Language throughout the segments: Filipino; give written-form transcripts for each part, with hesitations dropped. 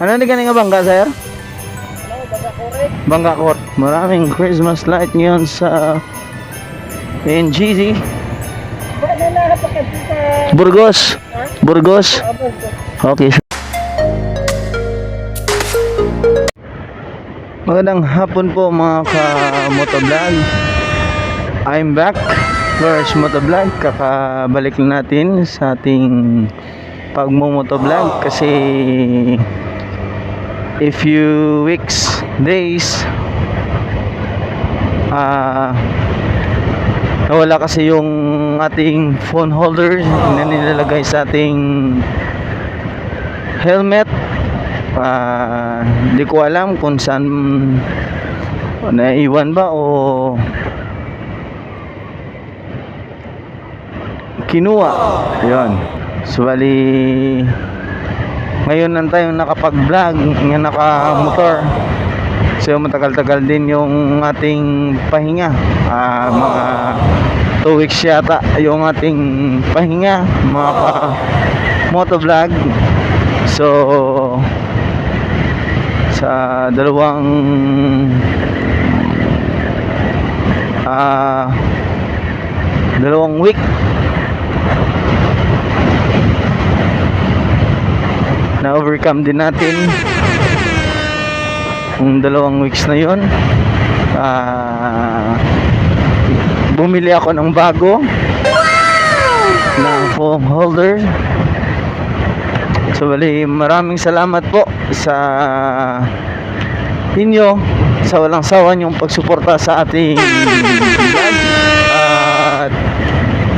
Ano ni ganing nga bangga, sir? Bangga Court. Maraming Christmas light ngayon sa NGZ. Burgos. Burgos. Okay. Magandang hapon po mga ka-motovlog. I'm back. First motovlog. Kakabalik na natin sa ating pagmumotovlog kasi a few weeks, days nawala kasi yung ating phone holder na nilalagay sa ating helmet. Hindi ko alam kung saan naiwan ba o kinuha. Yun. So bali ngayon lang tayong nakapag-vlog nga naka-motor. So matagal-tagal din yung ating pahinga. Mga 2 weeks yata yung ating pahinga mga motovlog. So sa dalawang week na overcome din natin yung 2 weeks na yun. Bumili ako ng bago na phone holder. So bali maraming salamat po sa inyo sa walang sawa niyong pagsuporta sa ating vlog at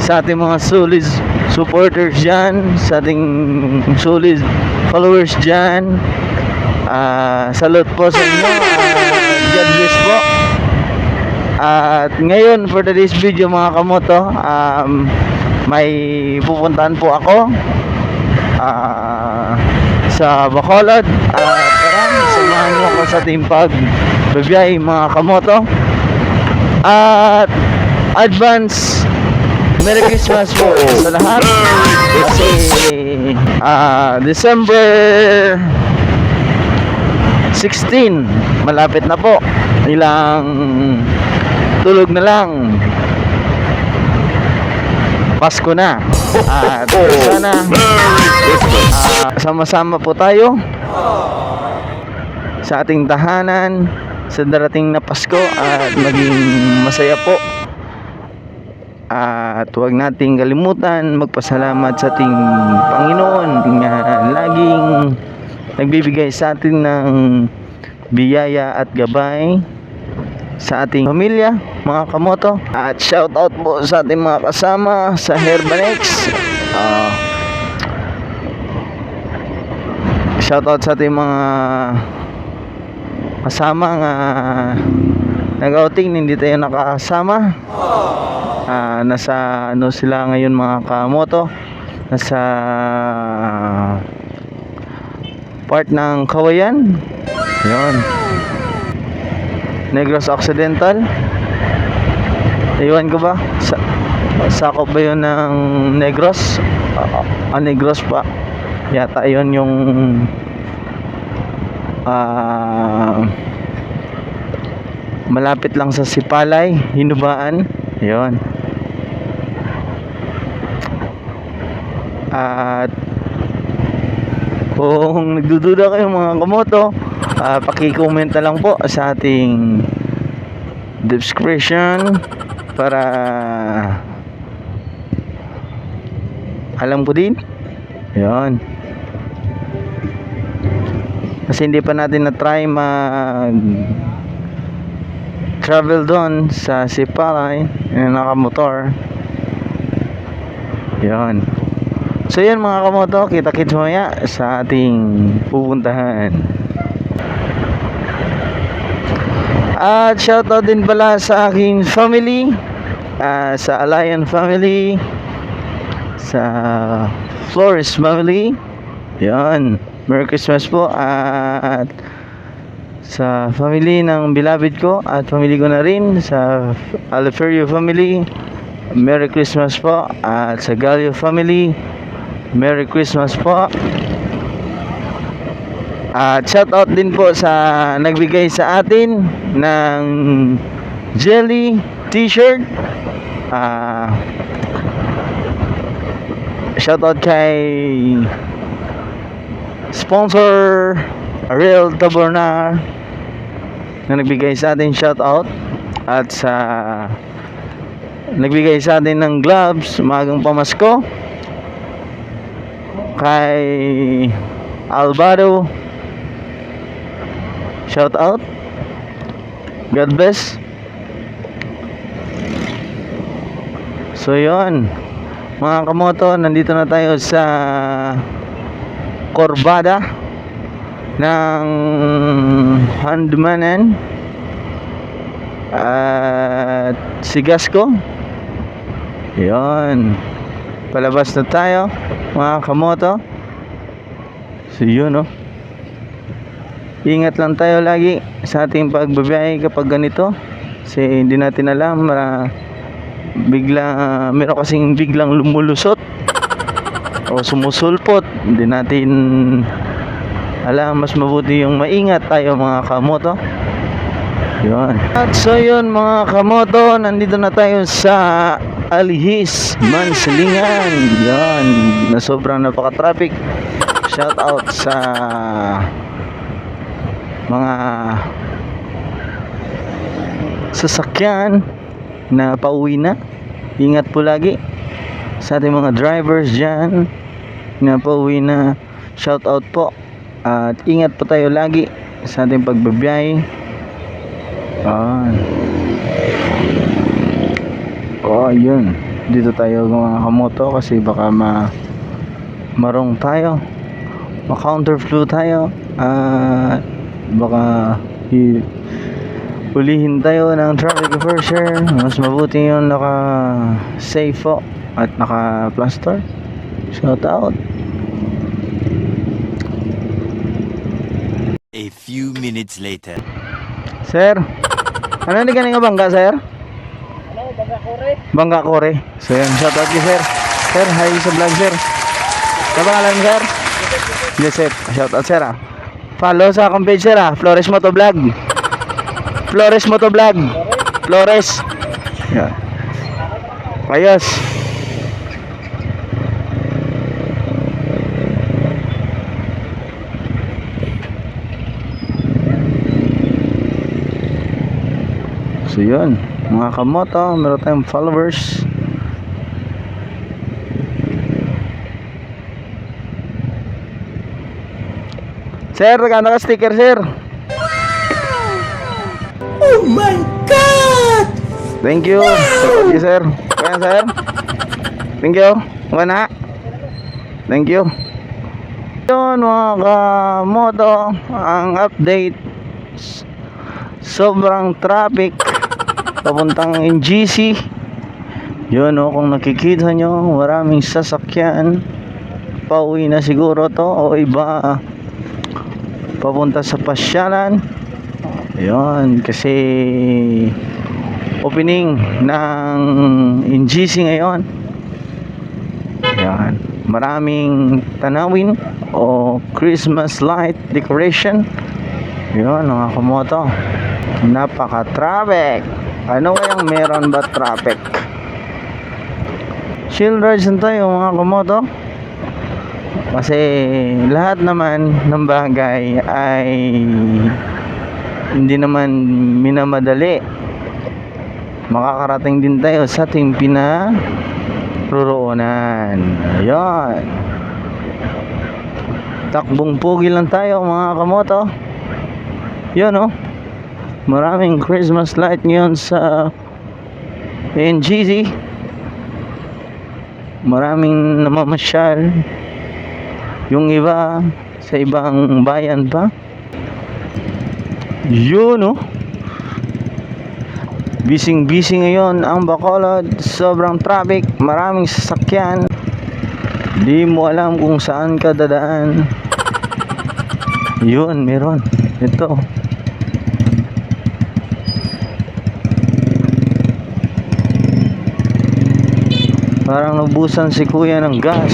sa ating mga solid supporters dyan, sa ating solid followers dyan. Salute po sa inyo. God bless po. At ngayon for today's video mga kamoto, may pupuntahan po ako sa Bacolod. Tara, samahan niyo ako sa ating pagbibiyahe mga kamoto. At advance Merry Christmas po sa lahat. Kasi December 16 malapit na po. Ilang tulog na lang, Pasko na. At sana sama-sama po tayo sa ating tahanan sa darating na Pasko at maging masaya po. At huwag nating kalimutan magpasalamat sa ating Panginoon na laging nagbibigay sa atin ng biyaya at gabay sa ating pamilya mga kamoto. At shout out po sa ating mga kasama sa Herbanex. Shout out sa ating mga kasama nga nag-outing, hindi tayo nakasama. Nasa ano sila ngayon mga kamoto, nasa part ng Kawayan. Yun, Negros Occidental. Iwan ko ba sakop ba yun ng Negros? Negros pa yata yun yung malapit lang sa Sipalay, Hinubaan. Yun. At kung nagdududa kayo mga kamoto, paki-comment na lang po sa ating description para alam ko din. Yun. Kasi hindi pa natin na-try mag travel doon sa Sipalay na nakamotor. Yun. So yan mga kamoto, kita-kits mamaya sa ating pupuntahan. At shoutout din pala sa aking family, sa Alayan family, sa Flores family. Yan, Merry Christmas po. At sa family ng beloved ko at family ko na rin, sa Aliferio family, Merry Christmas po. At sa Gallo family, Merry Christmas po. At shoutout din po sa nagbigay sa atin ng jelly t-shirt. Shoutout kay sponsor Ariel Tabernar na nagbigay sa atin shoutout, at sa nagbigay sa atin ng gloves magang pamasko kay Alvaro. Shout out, God bless. So yun mga kamoto, nandito na tayo sa Corbada ng Handmanan at Sigasco. Yun, palabas na tayo mga kamoto. So yun, no, ingat lang tayo lagi sa ating pagbabiyahe kapag ganito, kasi hindi natin alam, meron kasing biglang lumulusot o sumusulpot, hindi natin alam. Mas mabuti yung maingat tayo mga kamoto. Yun. At so yun mga kamoto, nandito na tayo sa Alihis, Mansilingan. Yun, na sobrang napaka-traffic. Shout out sa mga sasakyan na pauwi na. Ingat po lagi sa ating mga drivers dyan na pauwi na. Shout out po, at ingat po tayo lagi sa ating pagbabiyahe. Yun, dito tayo mga kamoto, kasi baka marong tayo, ma-counterflow tayo, baka ulihin tayo ng traffic enforcer. Mas mabuti yun naka-safe po at naka-plaster. Shout out. A few minutes later. Sir, ano hindi ka nga bangga, sir? Ano, Bangga Kore? Bangga Kore. So yan, shout out sir. Sir, hi sa vlog, sir. Ano pangalan, sir? Yes, sir. Shout out, sir. Follow sa akong page, sir. Flores Motovlog. Flores Motovlog. Flores. Yan. Ayos. So yun mga kamoto, meron tayong followers. Sir, nagkano ka sticker, sir? Oh my God! Thank you. Thank you, sir. Kaya, sir. Thank you. Wana. Thank you. Yun mga kamoto, ang update. Sobrang traffic papuntang NGC. Yun, kung nakikita nyo, maraming sasakyan. Pauwi na siguro to, o iba papunta sa pasyalan. Yun, kasi opening ng NGC ngayon. Yan, maraming tanawin o Christmas light decoration. Yun mga kamoto, napaka-traffic. Ano kayang meron ba traffic? Chill rides na tayo mga kamoto, kasi lahat naman ng bagay ay hindi naman minamadali. Makakarating din tayo sa ating pinaroroonan. Ayun, takbong pugi lang tayo mga kamoto. Yun, maraming Christmas light ngayon sa NGC. Maraming namamasyal. Yung iba sa ibang bayan pa. Yun, bising-busy ngayon ang Bacolod. Sobrang traffic, maraming sasakyan. Di mo alam kung saan ka dadaan. Yun, meron. Ito. Parang nabusan si kuya ng gas.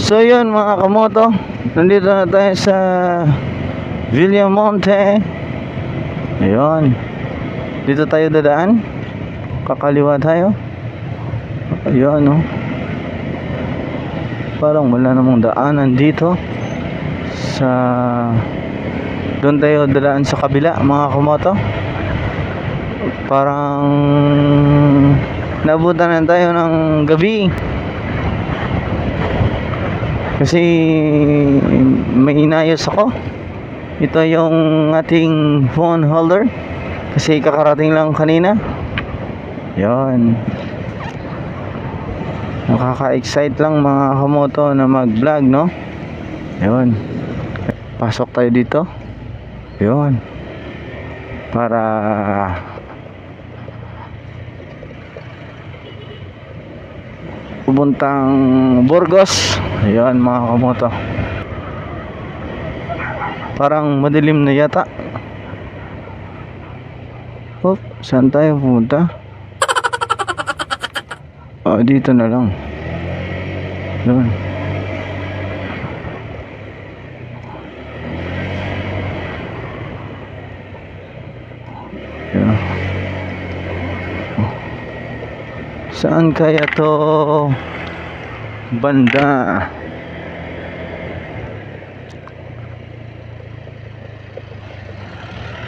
So yun mga kamoto, nandito na tayo sa Villamonte. Ayun. Dito tayo dadaan. Kakaliwa tayo. Ayun, no. Parang wala namang daanan dito. Doon tayo dadaan sa kabila, mga kamoto. Parang nabutan na tayo ng gabi. Kasi may inayos ako. Ito yung ating phone holder. Kasi kakarating lang kanina. Yon. Nakaka-excite lang mga kamoto na mag-vlog, no? Yon. Pasok tayo dito. Yon. Para pupuntang Burgos. Ayan mga kamoto. Parang madilim na yata. Oh, saan tayo pupunta? Dito na lang. Doon. Yeah. Saan kaya to banda?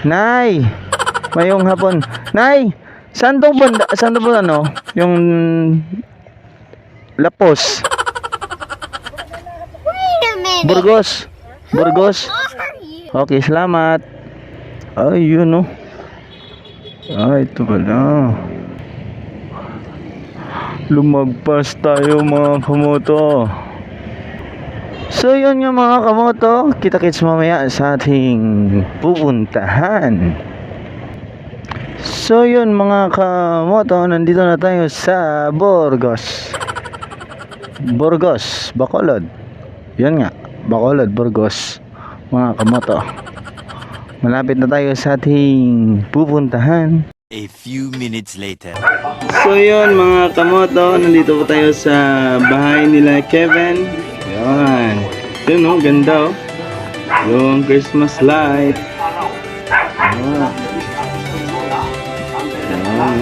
Nay, mayong hapon. Nay, saan to banda? Saan to ba ano? Yung Lapos. Wait a minute. Burgos. Burgos. Are you? Okay, salamat. Ay, yun, no. Ay, ito pala. Lumagpas tayo mga kamoto. So yun nga mga kamoto, kita-kits mamaya sa ating pupuntahan. So yun mga kamoto, nandito na tayo sa Burgos. Burgos, Bacolod. Yan nga, Bacolod, Burgos. Mga kamoto, malapit na tayo sa ating pupuntahan. A few minutes later. So yun mga kamoto, nandito po tayo sa bahay nila Kevin. Yan. Yun oh, ganda oh. Yung Christmas light. Yan. Yan.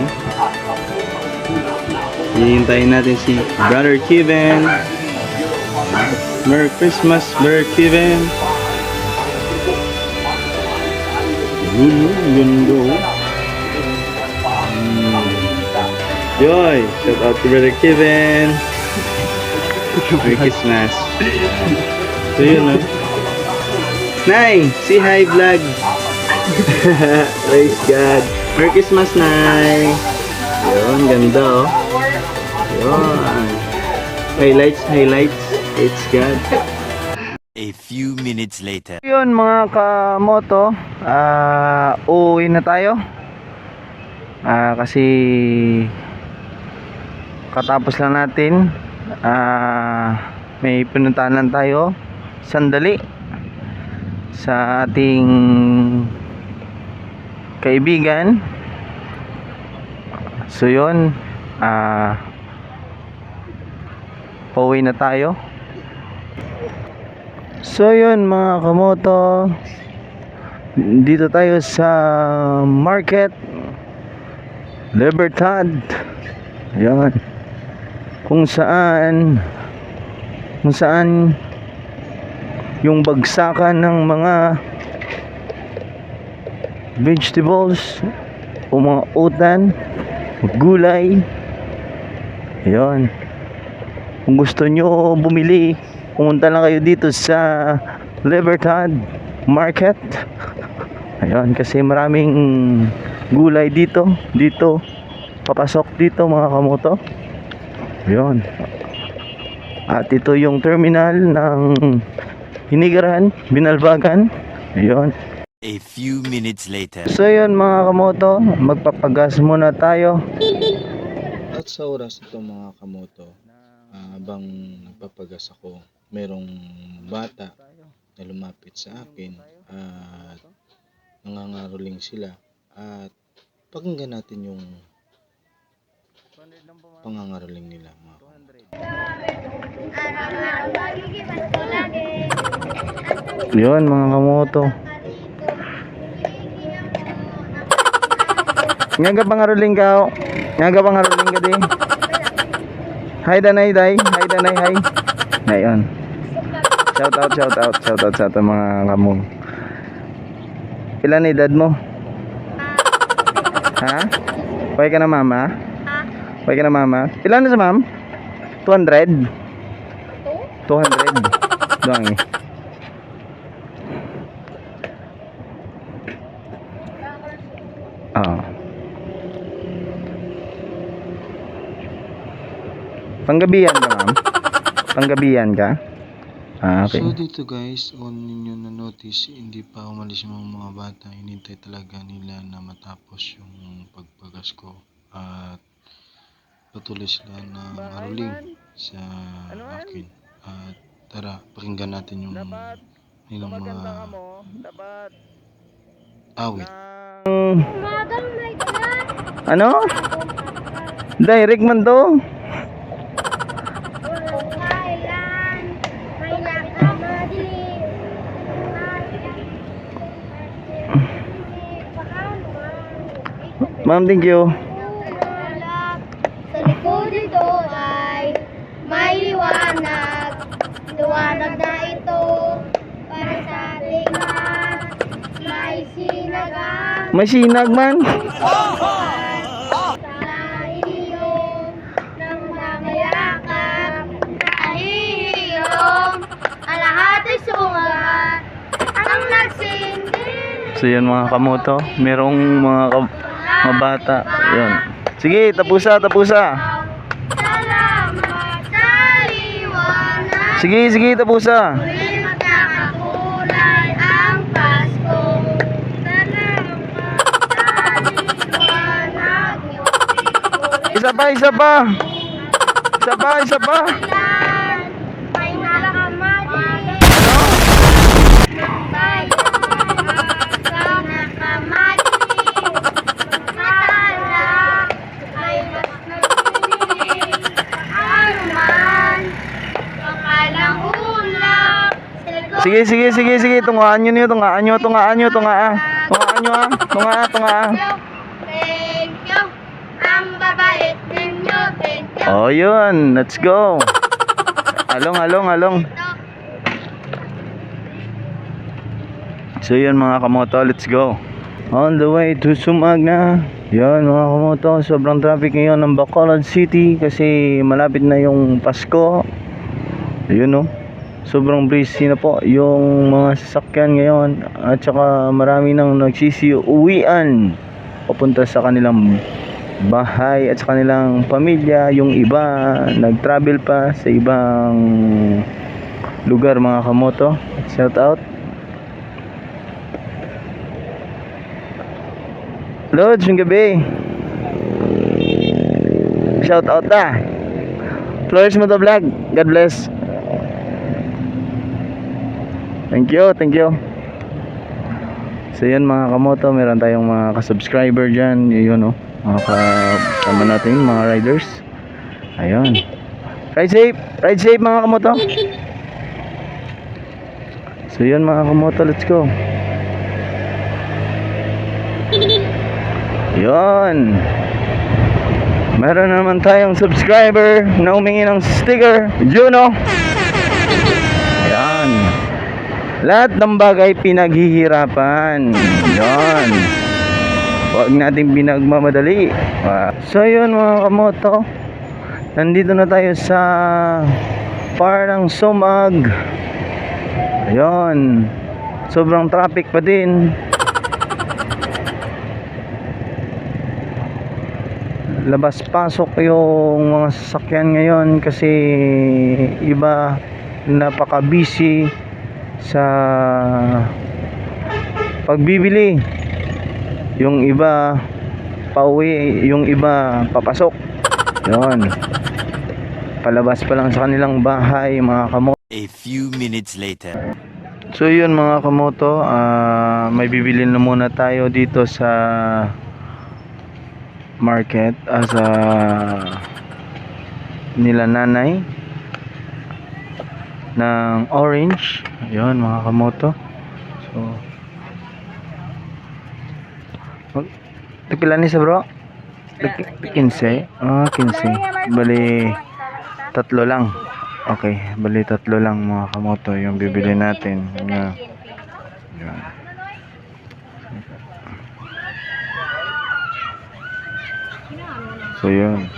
Hihintayin natin si Brother Kevin. Merry Christmas, Brother Kevin. Ganda oh. Yoy, shout out to Brother Kevin. Merry Christmas. So yun, no? Nay, say hi vlog. Praise God. Merry Christmas, Nay. Yun, ganda oh. Yun. Highlights. It's God. A few minutes later. Yun mga kamoto, uuwi na tayo. Kasi katapos lang natin, may pinuntahan lang tayo sandali sa ating kaibigan. So yun, pauwi na tayo. So yun mga kamoto, dito tayo sa Market Libertad. Ayan. Kung saan yung bagsakan ng mga vegetables o mga utan, gulay. Ayan. Kung gusto nyo bumili, pumunta lang kayo dito sa Libertad Market. Ayan, kasi maraming gulay dito papasok dito mga kamoto. Ayan. At ito yung terminal ng Hinigaran, Binalbagan. Ayan. A few minutes later. So yun mga kamoto, magpapagas muna tayo. At sa oras ito mga kamoto, habang nagpapagas ako, merong bata na lumapit sa akin at nangangaroling sila. At pakinggan natin yung pangangaroling nila mga kamoto. Yun mga kamoto, Nga pangaruling ka. Nga pangaruling ka di. Hi danay day. Hi danay hi. Ngayon. Shout out sa ating mga kamong. Ilan na edad mo? Ha? Pwede ka na mama? Pwede ka na mama? Ilan na sa ma'am? 200? 200? Doang eh. Oo. Panggabihan ka ma'am? Panggabihan ka? Ah, okay. So dito guys, on ninyo na notice, hindi pa umalis yung mga bata. Hinintay talaga nila na matapos yung pagpagas ko. At patuloy sila na maruling sa akin. At tara, pakinggan natin yung nilang mga awit. Ano? Direct man to. Ma'am, thank you. Sa likod nito ay may liwanag. Liwanag na ito para sa ating lahat. May sinagang May sinag man. sa iyo ng mamayakap. Kahihilom ang lahat ay sumagat. Ang nagsindi. So yun mga kamoto, merong mga bata. Yun. Sige, tapusa. Salamat sa liwanag. Sige, tapusa. Muling magkakakulay ang Pasko. Salamat sa liwanag niyo. Isa pa. Yan, may nakamati. Ng bayan sa nakamati. Magkala ay mas nagsinig. Ano man, makalang ulap. Sige. Tungaan nyo. Thank you. Ang babait ninyo. Thank you. Oh, yun. Let's go. Along. So yun mga kamoto, let's go. On the way to Sumag na. Yan mga kamoto, sobrang traffic ngayon ng Bacolod City kasi malapit na yung Pasko. Ayun no. Sobrang busy na po yung mga sasakyan ngayon at saka marami nang nagsisiuwian papunta sa kanilang bahay at sa kanilang pamilya. Yung iba nag-travel pa sa ibang lugar mga kamoto. Shout out. Lods, yung gabi. Shout out na. Flores mo to vlog. God bless. Thank you. So yun mga kamoto, meron tayong mga ka-subscriber dyan. Yun o, mga kasama natin, mga riders. Ayun. Ride safe mga kamoto. So yun mga kamoto, let's go. Yun. Meron naman tayong subscriber na humingi ng sticker. Juno. Ayan. Lahat ng bagay pinaghihirapan. Yun. Huwag natin pinagmamadali. So yun mga kamoto, nandito na tayo sa parang Sumag. Ayun. Sobrang traffic pa din. Labas pasok yung mga sasakyan ngayon kasi iba napaka busy sa pagbibili. Yung iba pauwi, yung iba papasok. Yun. Palabas pa lang sa kanilang bahay mga kamoto. A few minutes later. So yun mga kamoto, may bibili na muna tayo dito sa market sa nila nanay ng orange. Ayun mga kamoto. So pila ni sa bro? 15. Ah, 15. Bali, tatlo lang. Okay, bali tatlo lang mga kamoto yung bibili natin. Na, yan. So yun.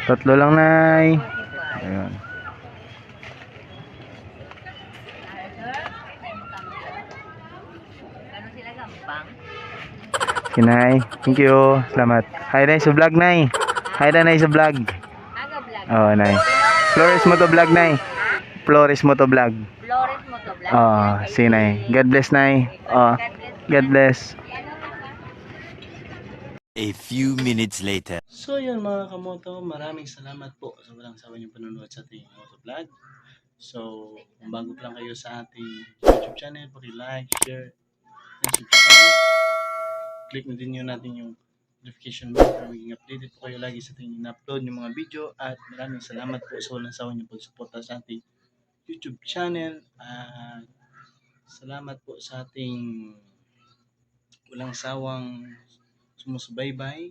Tatlo lang, Nay. Ayan. Kinay, thank you. Salamat. Hi, Nay, sa vlog, Nay. Hi, Nay, sa vlog. Oh, Nay. Flores mo to vlog, Nay. Flores mo to vlog. Flores mo to, Black. Oh, si Nay. God bless, Nay. Oh, God bless. A few minutes later. So yun mga kamoto, maraming salamat po sa walang sawa niyong panonood sa ating motovlog. So, kung bago pa lang kayo sa ating YouTube channel, paki-like, share, and subscribe. Click na din yun natin yung notification bell para maging updated po kayo lagi sa ating in-upload yung mga video. At maraming salamat po sa walang sawa niyong pagsuporta sa ating YouTube channel. At salamat po sa ating walang sawang sumusubaybay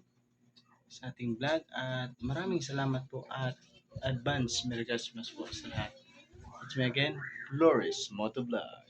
sa ating vlog at maraming salamat po at advance Merry Christmas po sa lahat. It's me again, Flores Motovlog.